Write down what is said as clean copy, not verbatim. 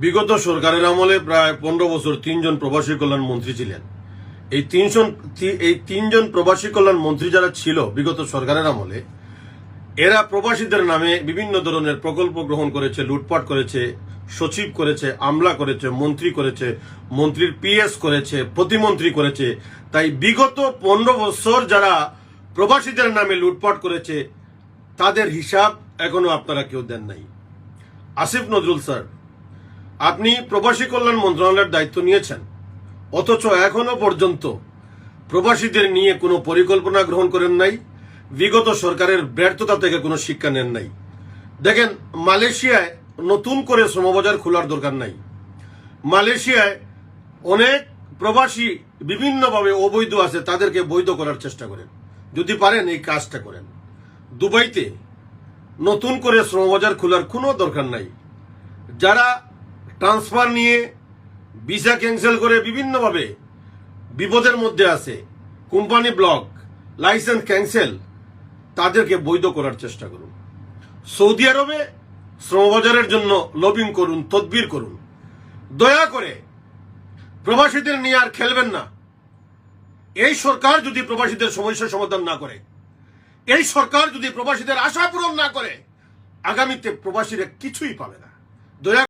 বিগত সরকারের আমলে প্রায় 15 বছর 3 জন প্রবাসী কল্যাণ মন্ত্রী ছিলেন। এই তিনজন প্রবাসী কল্যাণ মন্ত্রী যারা ছিল বিগত সরকারের আমলে, এরা প্রবাসীদের নামে বিভিন্ন ধরনের প্রকল্প গ্রহণ করেছে, লুটপাট করেছে, সচিব করেছে, আমলা করেছে, মন্ত্রী করেছে, মন্ত্রীর পিএস করেছে, প্রতিমন্ত্রী করেছে। তাই বিগত 15 বছর যারা প্রবাসীদের নামে লুটপাট করেছে তাদের হিসাব এখনো আপনারা কেউ দেন নাই। আসিফ নজরুল স্যার, আপনি প্রবাসী কল্যাণ মন্ত্রণালয়ের দায়িত্ব নিয়েছেন, অথচ এখনো পর্যন্ত প্রবাসীদের নিয়ে কোনো পরিকল্পনা গ্রহণ করেন নাই। বিগত সরকারের ব্যর্থতা থেকে কোনো শিক্ষা নেন নাই। দেখেন, মালয়েশিয়ায় নতুন করে শ্রমবাজার খোলার দরকার নাই। মালয়েশিয়ায় অনেক প্রবাসী বিভিন্নভাবে অবৈধ আছে, তাদেরকে বৈধ করার চেষ্টা করেন, যদি পারেন এই কাজটা করেন। দুবাইতে নতুন করে শ্রমবাজার খোলার কোনো দরকার নাই। যারা ট্রান্সফার নিয়ে ভিসা ক্যান্সেল করে বিভিন্নভাবে বিপদের মধ্যে আছে, কোম্পানি ব্লক, লাইসেন্স ক্যান্সেল, তাদেরকে বৈধ করার চেষ্টা করুন। সৌদি আরবে শ্রমবাজারের জন্য লবিং করুন, তদবির করুন। দয়া করে প্রবাসীদের নিয়ে আর খেলবেন না। এই সরকার যদি প্রবাসীদের সমস্যার সমাধান না করে, এই সরকার যদি প্রবাসীদের আশা পূরণ না করে, আগামীতে প্রবাসীরা কিছুই পাবে না। দয়া